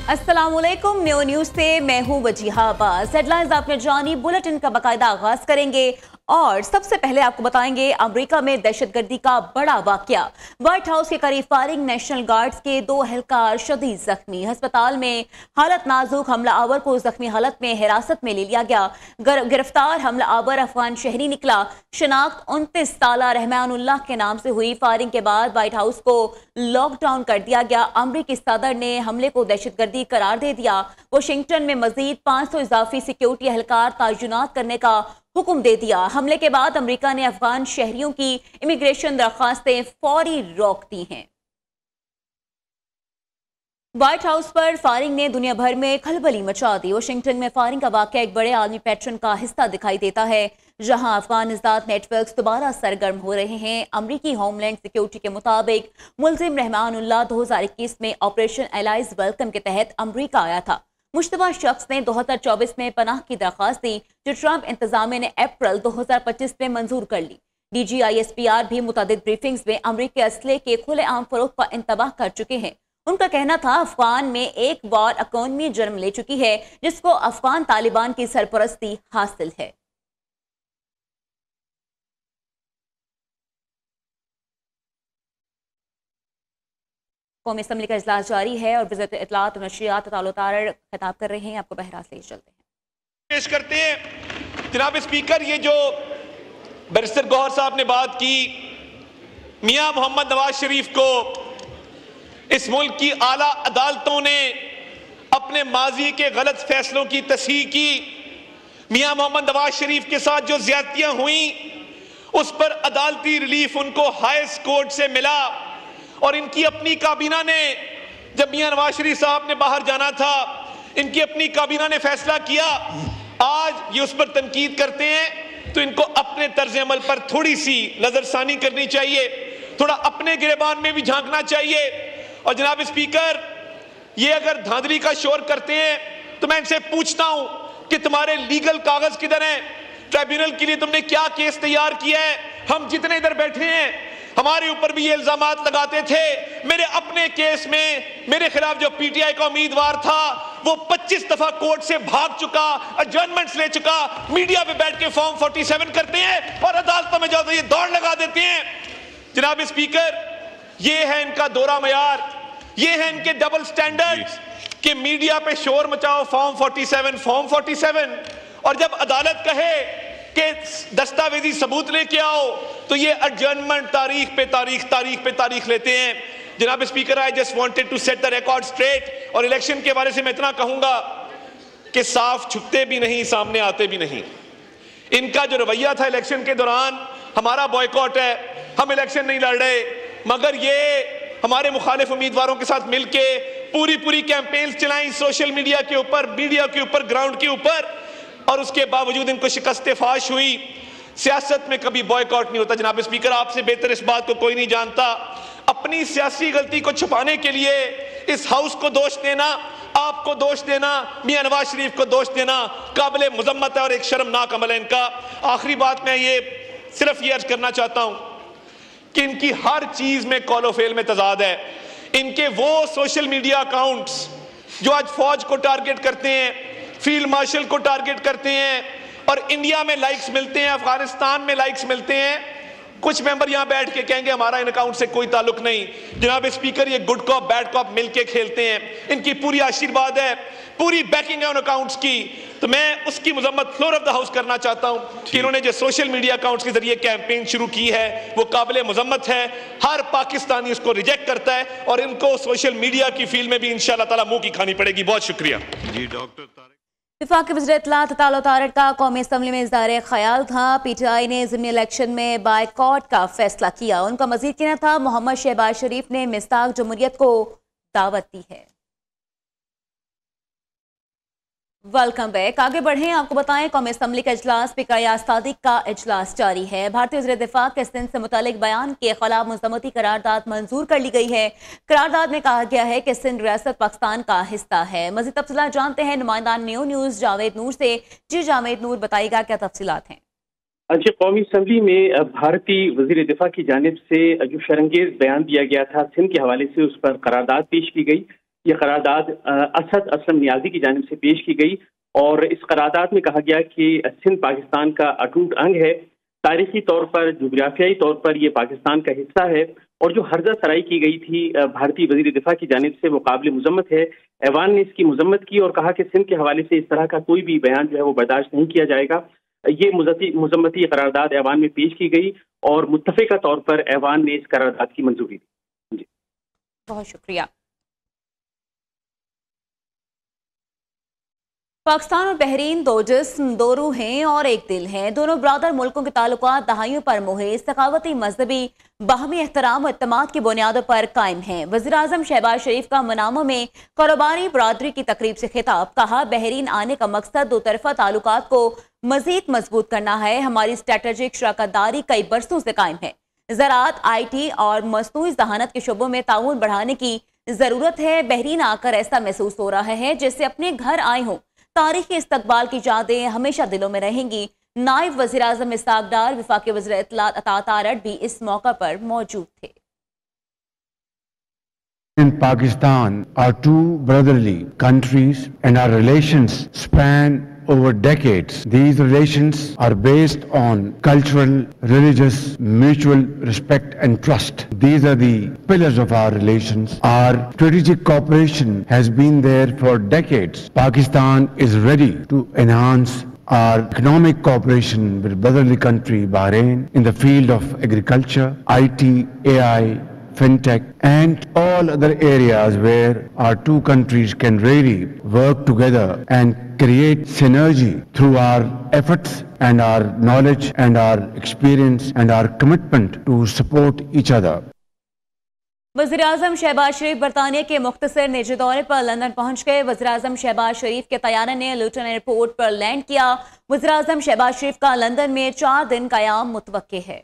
अस्सलामुअलैकुम, new news से मैं हूं वजीहा अब्बास। हेडलाइंस आपने जानी, बुलेटिन का बाकायदा आगाज करेंगे और सबसे पहले आपको बताएंगे अमेरिका में दहशतगर्दी का बड़ा वाकया। व्हाइट हाउस के करीब फायरिंग, नेशनल गार्ड्स के 2 एहलकार शदीद जख्मी, अस्पताल में हालत नाजुक। हमलावर को जख्मी हालत में हिरासत में ले लिया गया। गिरफ्तार हमलावर अफगान शहरी निकला। शिनाख्त 29 साला रहमानुल्लाह के नाम से हुई। फायरिंग के बाद व्हाइट हाउस को लॉकडाउन कर दिया गया। अमरीकी सदर ने हमले को दहशतगर्दी करार दे दिया। वाशिंगटन में मजीद 500 इजाफी सिक्योरिटी एहलकार तैनात करने का हुक्म दे दिया। हमले के बाद अमेरिका ने अफगान शहरियों की इमिग्रेशन दरखास्तें फौरी रोक दी हैं। व्हाइट हाउस पर फायरिंग ने दुनिया भर में खलबली मचा दी। वाशिंगटन में फायरिंग का वाकया एक बड़े आलमी पैटर्न का हिस्सा दिखाई देता है, जहां अफगान निजात नेटवर्क्स दोबारा सरगर्म हो रहे हैं। अमरीकी होमलैंड सिक्योरिटी के मुताबिक मुलजिम रहमानुल्लाह 2021 में ऑपरेशन एलाइज वेलकम के तहत अमरीका आया था। मुश्तबा शख्स ने 2024 में पनाह की दरखास्त दी, जो ट्रंप इंतजामिया ने अप्रैल 2025 में मंजूर कर ली। DGISPR भी मुतादिद ब्रीफिंग्स में अमरीकी असले के खुलेआम फरोख्त का इंतबाह कर चुके हैं। उनका कहना था अफगान में एक वार इकोनॉमी जन्म ले चुकी है, जिसको अफगान तालिबान की सरपरस्ती हासिल है। कौमी असम्बली का इजलास जारी है और वज़ीर इत्तलात और नशरियात ताल्लुतार खिताब कर रहे हैं। आपको बहरात ले चलते हैं, पेश करते हैं। जनाब स्पीकर, ये जो बैरिस्टर गौहर साहब ने बात की, मियां मोहम्मद नवाज शरीफ को इस मुल्क की आला अदालतों ने अपने माजी के गलत फैसलों की तस्हीह की। मियां मोहम्मद नवाज शरीफ के साथ जो ज्यादतियां हुई उस पर अदालती रिलीफ उनको हाईएस्ट कोर्ट से मिला और इनकी अपनी काबीना ने, जब मियां नवाज शरीफ साहब ने बाहर जाना था, इनकी अपनी काबीना ने फैसला किया। आज ये उस पर तनकीद करते हैं तो इनको अपने तर्ज अमल पर थोड़ी सी नजरसानी करनी चाहिए, थोड़ा अपने गिरेबान में भी झांकना चाहिए। और जनाब स्पीकर, ये अगर धांधली का शोर करते हैं तो मैं इनसे पूछता हूं कि तुम्हारे लीगल कागज किधर हैं? ट्राइब्यूनल के लिए तुमने क्या केस तैयार किया है? हम जितने इधर बैठे हैं हमारे ऊपर भी ये इल्जामात लगाते थे। मेरे अपने केस में मेरे खिलाफ जो PTI का उम्मीदवार था वो 25 दफा कोर्ट से भाग चुका, एडजर्नमेंट्स ले चुका। मीडिया पे बैठ के फॉर्म 47 करते हैं और अदालतों में जाओ तो ये दौड़ लगा देते हैं। जनाब स्पीकर, ये है इनका दोहरा मयार, ये है इनके डबल स्टैंडर्ड्स कि मीडिया पे शोर मचाओ, फॉर्म 47 और जब अदालत कहे कि दस्तावेजी सबूत लेके आओ तो ये एडजर्नमेंट तारीख पे तारीख लेते हैं। जनाब speaker, I just wanted to set the record straight. और इलेक्शन के बारे से मैं इतना कहूंगा कि साफ छुपते भी नहीं, सामने आते भी नहीं। इनका जो रवैया था इलेक्शन के दौरान, हमारा बॉयकॉट है, हम इलेक्शन नहीं लड़ रहे, मगर ये हमारे मुखालिफ उम्मीदवारों के साथ मिलके पूरी कैंपेन्स चलाई सोशल मीडिया के ऊपर, मीडिया के ऊपर, ग्राउंड के ऊपर, और उसके बावजूद इनको शिकस्त फाश हुई। सियासत में कभी बॉयकॉट नहीं होता। जनाब स्पीकर, आपसे बेहतर इस बात को कोई नहीं जानता। अपनी सियासी गलती को छुपाने के लिए इस हाउस को दोष देना, आपको दोष देना, मियां नवाज शरीफ को दोष देना काबिल मुजम्मत है और एक शर्मनाक अमल है इनका। आखिरी बात मैं ये सिर्फ ये अर्ज करना चाहता हूं कि इनकी हर चीज में कॉलो फेल में तजाद है। इनके वो सोशल मीडिया अकाउंट्स जो आज फौज को टारगेट करते हैं, फील्ड मार्शल को टारगेट करते हैं और इंडिया में लाइक्स मिलते हैं, अफगानिस्तान में लाइक्स मिलते हैं, कुछ मेंबर यहां बैठ के कहेंगे हमारा इन अकाउंट से कोई ताल्लुक नहीं। जनाब स्पीकर, ये गुड कॉप बैड कॉप मिलके खेलते हैं। इनकी पूरी आशीर्वाद है, पूरी बैकिंग है उन अकाउंट्स की। तो मैं उसकी मुजम्मत फ्लोर ऑफ द हाउस करना चाहता हूं कि इन्होंने जो सोशल मीडिया अकाउंट्स के जरिए कैंपेन शुरू की है वो काबिल मुजम्मत है। हर पाकिस्तानी उसको रिजेक्ट करता है और इनको सोशल मीडिया की फील्ड में भी इंशाअल्लाह ताला मुंह की खानी पड़ेगी। बहुत शुक्रिया जी। डॉक्टर वफाकी वज़ीर इत्तलात ताल्लुतार का कौमी असम्बली में इज़हार ख्याल था। PTI ने ज़िमनी इलेक्शन में बायकॉट का फैसला किया। उनका मज़ीद कहना था मोहम्मद शहबाज शरीफ ने मिस्ताक जमहूरियत को दावत दी है। Welcome back. आगे बढ़ें, आपको बताएं कौमी असम्बली का इजलास स्पीकर अयाज सादिक का इजलास जारी है। भारतीय वज़ीर दिफा के सिंध से मुतालिक बयान के खिलाफ मुज़म्मती करारदाद मंजूर कर ली गई है। करारदाद में कहा गया है कि सिंध रियासत पाकिस्तान का हिस्सा है। मज़ीद तफसीलात जानते हैं नुमाइंदा न्यू न्यूज़ जावेद नूर से। जी जावेद नूर, बताइएगा क्या तफसीलात हैं? जी, कौमी असम्बली में भारतीय वज़ीर दिफा की जानिब से जो शर्मंगेज बयान दिया गया था सिंध के हवाले से, उस पर करारदाद पेश की गई। ये करारदाद असद असलम नियाजी की जानिब से पेश की गई और इस करारदाद में कहा गया कि सिंध पाकिस्तान का अटूट अंग है। तारीखी तौर पर, जोग्राफियाई तौर पर ये पाकिस्तान का हिस्सा है और जो हर्जा सराई की गई थी भारतीय वजीर दिफा की जानिब से वो काबिल मुजम्मत है। ऐवान ने इसकी मुजम्मत की और कहा कि सिंध के हवाले से इस तरह का कोई भी बयान जो है वो बर्दाश्त नहीं किया जाएगा। ये मुजम्मती करारदाद ऐवान में पेश की गई और मुत्तफिका तौर पर ऐवान ने इस करारदाद की मंजूरी दी। बहुत शुक्रिया। पाकिस्तान और बहरीन दो जिस्म, दो रूहें और एक दिल हैं। दोनों ब्रादर मुल्कों के ताल्लुकात दहाइयों पर मुहित सखावती, मजहबी, बाहमी एहतराम और इत्तेमाद की बुनियादों पर कायम हैं। वज़ीर-ए-आज़म शहबाज शरीफ का मनामा में कारोबारी बरादरी की तकरीब से खिताब। कहा, बहरीन आने का मकसद दो तरफा ताल्लुकात को मजीद मजबूत करना है। हमारी स्ट्रेटेजिक शराकतदारी कई बरसों से कायम है। ज़राअत, IT और मसनूई ज़हानत के शोबों में ताउन बढ़ाने की जरूरत है। बहरीन आकर ऐसा महसूस हो रहा है जैसे अपने घर आए हों। तारीखी इस्तकबाल की यादें हमेशा दिलों में रहेंगी। नायब वज़ीर-ए-आज़म इसहाक डार, वफाकी वज़ीर इत्तलात अता तारड़ भी इस मौका पर मौजूद थे। In Pakistan are two brotherly countries and our relations span over decades. These relations are based on cultural, religious, mutual respect and trust. These are the pillars of our relations. Our strategic cooperation has been there for decades. Pakistan is ready to enhance our economic cooperation with brotherly country Bahrain in the field of agriculture, IT, AI, fintech and all other areas where our two countries can really work together and create synergy through our efforts and our knowledge and our experience and our commitment to support each other. वज़ीर-ए-आज़म शहबाज शरीफ बरतानिया के मुख्तसर निजी दौरे पर London पहुंच गए। वज़ीर-ए-आज़म शहबाज शरीफ के तैयारा ने लुटन एयरपोर्ट पर लैंड किया। वज़ीर-ए-आज़म शहबाज शरीफ का लंदन में 4 दिन क़याम मुतवक्के है।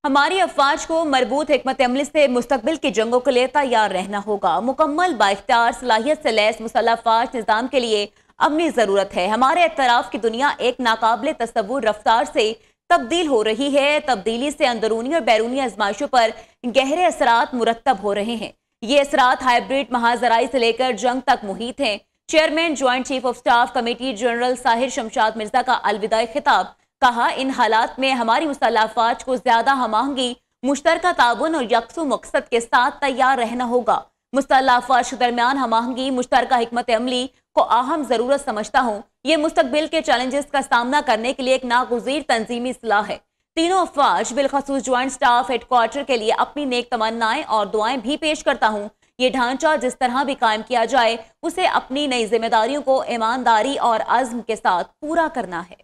हमारी अफवाज को मरबूत हिकमत अमली से मुस्तकबिल की जंगों के लिए तैयार रहना होगा। मुकम्मल बाइख्तियार सलाहियत से लैस मुसल्लह अफवाज निज़ाम के लिए अपनी ज़रूरत है। हमारे इत्तराफ की दुनिया एक नाकाबिले तसव्वुर रफ्तार से तब्दील हो रही है। तब्दीली से अंदरूनी और बैरूनी आजमाइशों पर गहरे असरात मुरतब हो रहे हैं। ये असरात हाइब्रिड महाजराई से लेकर जंग तक मुहित हैं। Chairman joint chief of staff committee general Sahir Shamshad Mirza का अलविदाई खिताब। कहा, इन हालात में हमारी मुसल्लह अफवाज को ज्यादा हमआहंगी, मुश्तरका ताउन और यकसू मकसद के साथ तैयार रहना होगा। मुसल्लह अफवाज के दरमियान हमआहंगी, मुश्तरका हिकमत अमली को अहम जरूरत समझता हूँ। ये मुस्तकबिल के चैलेंजेस का सामना करने के लिए एक नागुज़ीर तंजीमी सलाह है। तीनों अफवाज बिलखसूस ज्वाइंट स्टाफ हेडक्वार्टर के लिए अपनी नेक तमन्नाएं और दुआएं भी पेश करता हूँ। ये ढांचा जिस तरह भी कायम किया जाए, उसे अपनी नई जिम्मेदारियों को ईमानदारी और अज़्म के साथ पूरा करना है।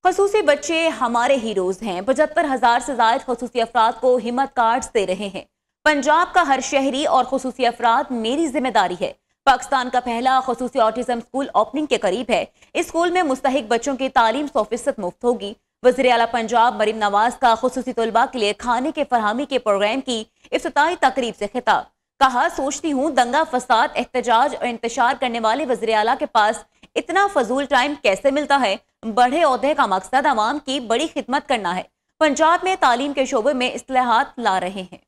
खसूसी बच्चे हमारे हीरोज हैं। 75,000 से ज़ायद खसूसी अफराद को हिम्मत कार्ड्स दे रहे हैं। पंजाब का हर शहरी और खसूसी अफराद मेरी जिम्मेदारी है। पाकिस्तान का पहला खसूसी ऑटिज्म स्कूल ओपनिंग के करीब है। इस स्कूल में मुस्तहिक बच्चों की तालीम 100% मुफ्त होगी। वज़ीर आला पंजाब मरीम नवाज का खसूसी तलबा के लिए खाने के फरहमी के प्रोग्राम की इफ्तिताही तकरीब से खिताब। कहा, सोचती हूँ दंगा फसाद, एहतजाज और इंतशार करने वाले वज़ीर आला के पास इतना फजूल टाइम कैसे मिलता है। बड़े ओहदे का मकसद अवाम की बड़ी खिदमत करना है। पंजाब में तालीम के शोबे में इस्लाहात ला रहे हैं।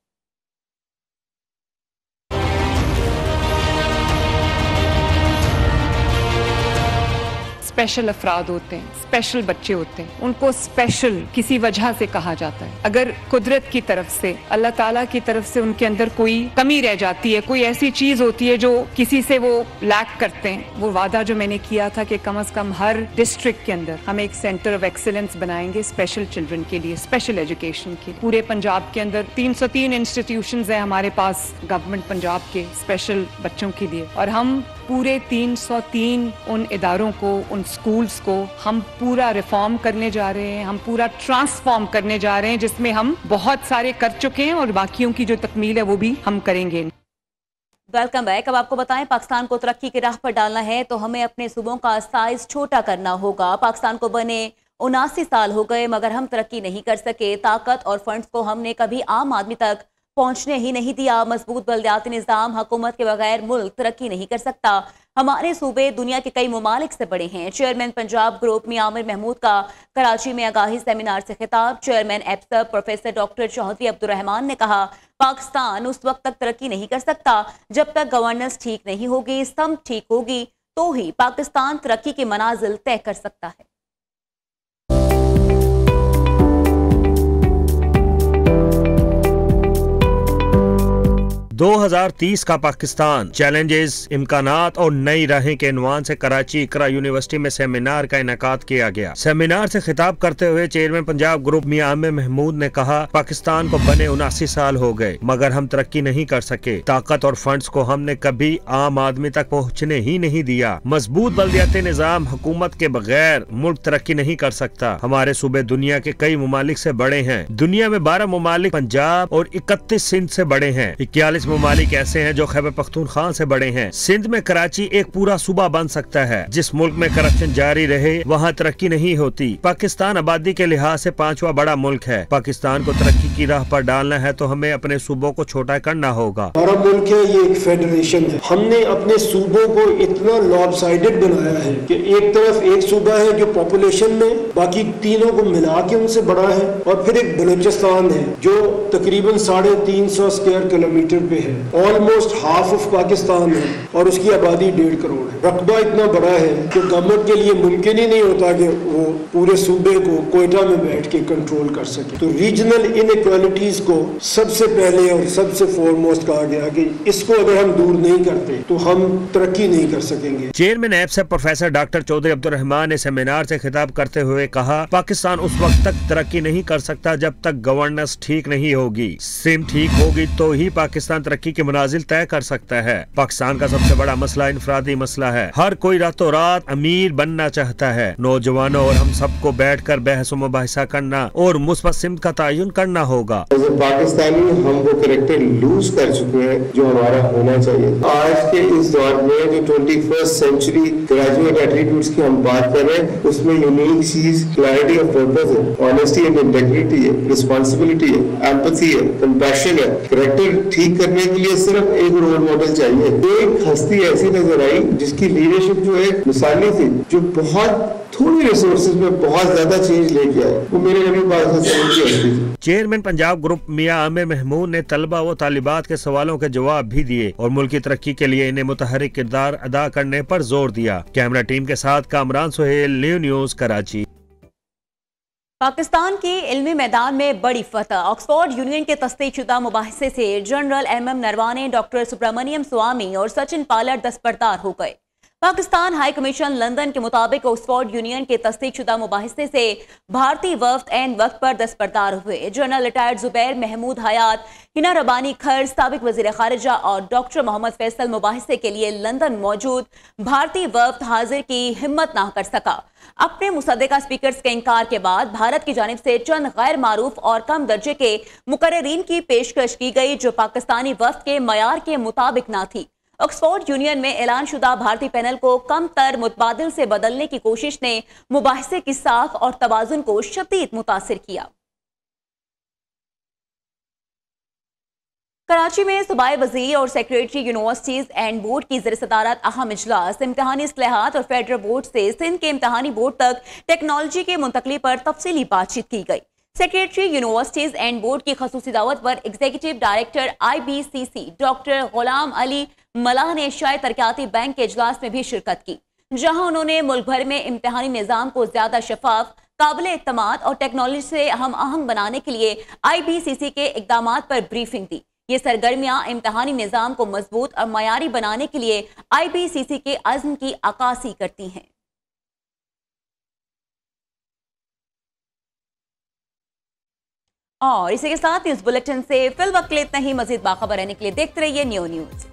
स्पेशल अफराद होते हैं, स्पेशल बच्चे होते हैं, उनको स्पेशल किसी वजह से कहा जाता है। अगर कुदरत की तरफ से, अल्लाह ताला की तरफ से उनके अंदर कोई कमी रह जाती है, कोई ऐसी चीज होती है जो किसी से वो लैक करते हैं, वो वादा जो मैंने किया था कि कम से कम हर डिस्ट्रिक्ट के अंदर हम एक सेंटर ऑफ एक्सीलेंस बनाएंगे स्पेशल चिल्ड्रन के लिए, स्पेशल एजुकेशन के लिए। पूरे पंजाब के अंदर 303 इंस्टीट्यूशंस हैं हमारे पास गवर्नमेंट पंजाब के स्पेशल बच्चों के लिए, और हम पूरे 303 उन इदारों को, उन स्कूल्स को हम पूरा रिफॉर्म करने जा रहे हैं, हम पूरा ट्रांसफॉर्म करने जा रहे हैं, जिसमें हम बहुत सारे कर चुके हैं और बाकियों की जो तकमील है वो भी हम करेंगे। Welcome back. अब आपको बताएं, पाकिस्तान को तरक्की की राह पर डालना है तो हमें अपने सूबों का साइज छोटा करना होगा। पाकिस्तान को बने 79 साल हो गए मगर हम तरक्की नहीं कर सके। ताकत और फंड्स को हमने कभी आम आदमी तक पहुंचने ही नहीं दिया। मजबूत बलदियाती निज़ाम हुकूमत के बगैर मुल्क तरक्की नहीं कर सकता। हमारे सूबे दुनिया के कई ममालिक से बड़े हैं। चेयरमैन पंजाब ग्रुप मियां आमिर महमूद का कराची में आगाही सेमिनार से खिताब। चेयरमैन एप्सब प्रोफेसर डॉक्टर चौधरी अब्दुर्रहमान ने कहा, पाकिस्तान उस वक्त तक तरक्की नहीं कर सकता जब तक गवर्नेंस ठीक नहीं होगी। स्तंभ ठीक होगी तो ही पाकिस्तान तरक्की की मनाजिल तय कर सकता है। 2030 का पाकिस्तान, चैलेंजेस, इम्कानात और नई राहें के इन्वान से कराची इकरा यूनिवर्सिटी में सेमिनार का इनेकाद किया गया। सेमिनार से खिताब करते हुए चेयरमैन पंजाब ग्रुप मियां आमिर महमूद ने कहा, पाकिस्तान को बने 79 साल हो गए मगर हम तरक्की नहीं कर सके। ताकत और फंड्स को हमने कभी आम आदमी तक पहुँचने ही नहीं दिया। मजबूत बल्दियाती निज़ाम हुकूमत के बगैर मुल्क तरक्की नहीं कर सकता। हमारे सूबे दुनिया के कई ममालिक से बड़े हैं। दुनिया में 12 ममालिक पंजाब और 31 सिंध से बड़े हैं। 41 ममालिक ऐसे हैं जो खैबर पख्तूनख्वा से बड़े हैं। सिंध में कराची एक पूरा सूबा बन सकता है। जिस मुल्क में करप्शन जारी रहे वहाँ तरक्की नहीं होती। पाकिस्तान आबादी के लिहाज से 5वां बड़ा मुल्क है। पाकिस्तान को तरक्की की राह पर डालना है तो हमें अपने सूबों को छोटा करना होगा। हमारा मुल्क है, ये एक फेडरेशन है। हमने अपने सूबों को इतना लॉबसाइडेड बनाया है कि एक तरफ एक सूबा है जो पॉपुलेशन में बाकी तीनों को मिला के उनसे बड़ा है, और फिर एक बलूचिस्तान है जो तकरीबन 350 स्क्वायर किलोमीटर पे है, ऑलमोस्ट हाफ ऑफ पाकिस्तान है, और उसकी आबादी 1.5 करोड़ है। रकबा इतना बड़ा है कि गवर्नमेंट के लिए मुमकिन ही नहीं होता कि वो पूरे सूबे को कोयटा में बैठ के कंट्रोल कर सके। तो रीजनल इनइक्वालिटीज को सबसे पहले और सबसे फोरमोस्ट कहा गया कि इसको अगर हम दूर नहीं करते तो हम तरक्की नहीं कर सकेंगे। चेयरमैन एप्सब प्रोफेसर डॉक्टर चौधरी अब्दुर्रहमान ने सेमिनार से खिताब करते हुए कहा, पाकिस्तान उस वक्त तक तरक्की नहीं कर सकता जब तक गवर्नेंस ठीक नहीं होगी। सिम ठीक होगी तो ही पाकिस्तान तरक्की की मनाजिल तय कर सकता है। पाकिस्तान का सबसे बड़ा मसला इंफरादी मसला है। हर कोई रातों रात अमीर बनना चाहता है। नौजवानों और हम सबको बैठकर बहस मुबाहिसा करना और मुस्बत सिमत का तयन करना होगा। पाकिस्तानी हम वो कैरेक्टर लूज कर चुके हैं जो हमारा होना चाहिए। आज के इस दौर में जो 21st सेंचुरी ग्रेजुएट एट्रीब्यूट्स की हम बात कर रहे हैं, उसमें यूनिक चीज क्लैरिटी ऑफ पर्पस है, ऑनेस्टी एंड इंटेग्रिटी है, रिस्पॉन्सिबिलिटी है, एम्पैथी है, कंपैशन है। कैरेक्टर ठीक करने के लिए सिर्फ एक रोल मॉडल चाहिए। एक हस्ती ऐसी नजर आई जिसकी लीडरशिप जो है मिसाली थी, जो बहुत थोड़ी रिसोर्सेज में बहुत ज्यादा चेंज लेके आए। वो मेरे नबी पाक की हस्ती थी। चेयरमैन पंजाब ग्रुप मियां आमिर महमूद ने तलबा व तालिबात के सवालों के जवाब भी दिए और मुल्क की तरक्की के लिए इन्हें मुतहरिक किरदार अदा करने पर जोर दिया। कैमरा टीम के साथ कामरान सुहेल, न्यू न्यूज, कराची। पाकिस्तान की इल्मी मैदान में बड़ी फतह। ऑक्सफोर्ड यूनियन के तस्दीकशुदा मुबाहिसे से general MM Naravane, doctor Subramanian Swamy और सचिन पायलट दस्तबरदार हो गए। पाकिस्तान हाई कमीशन लंदन के मुताबिक ऑक्सफोर्ड यूनियन के तस्दीकशुदा मुबाहिसे से भारतीय वफ्द एन वक्त पर दस्तबरदार हुए। जनरल रिटायर्ड जुबैर महमूद हयात, हिना रबानी खर, साबिक वजीर खारिजा और डॉक्टर मोहम्मद फैसल मुबाहिसे के लिए लंदन मौजूद भारतीय वफ्द हाजिर की हिम्मत ना कर सका। अपने मुसद्दिका स्पीकर्स के इनकार के बाद भारत की जानिब से चंद गैर मारूफ और कम दर्जे के मुकर्रीन की पेशकश की गई जो पाकिस्तानी वफ्द के मयार के मुताबिक ना थी। ऑक्सफोर्ड यूनियन में ऐलान शुदा भारतीय पैनल को कम तर मुतबादिल से बदलने की कोशिश ने मुबाहिसे की साख और तवाजुन को शदीद मुतासिर किया। कराची में सूबाई वजीर और सेक्रेटरी यूनिवर्सिटीज एंड बोर्ड की ज़र सदारत अहम इजलास। इम्तहानी इस्लाहात और फेडरल बोर्ड से सिंध के इम्तहानी बोर्ड तक टेक्नोलॉजी के मुंतकली पर तफसीली बातचीत की गई। सेक्रेटरी यूनिवर्सिटीज एंड बोर्ड की खसूसी दावत पर executive director IBCC doctor Ghulam Ali मलाह ने एशियाई तरक्याती बैंक के इजलास में भी शिरकत की, जहां उन्होंने मुल्क भर में इम्तहानी निज़ाम को ज्यादा शफाफ, काबिल एतमाद और टेक्नोलॉजी से हम आहंग बनाने के लिए IBCC के इकदामात पर ब्रीफिंग दी। ये सरगर्मियां इम्तहानी निज़ाम को मजबूत और मयारी बनाने के लिए IBCC के अज़्म की अक्कासी करती हैं। और इसी के साथ न्यूज़ बुलेटिन से फिल वक्त के लिए इतना ही। मजीद बाखबर रहने के लिए देखते रहिए न्यू न्यूज़।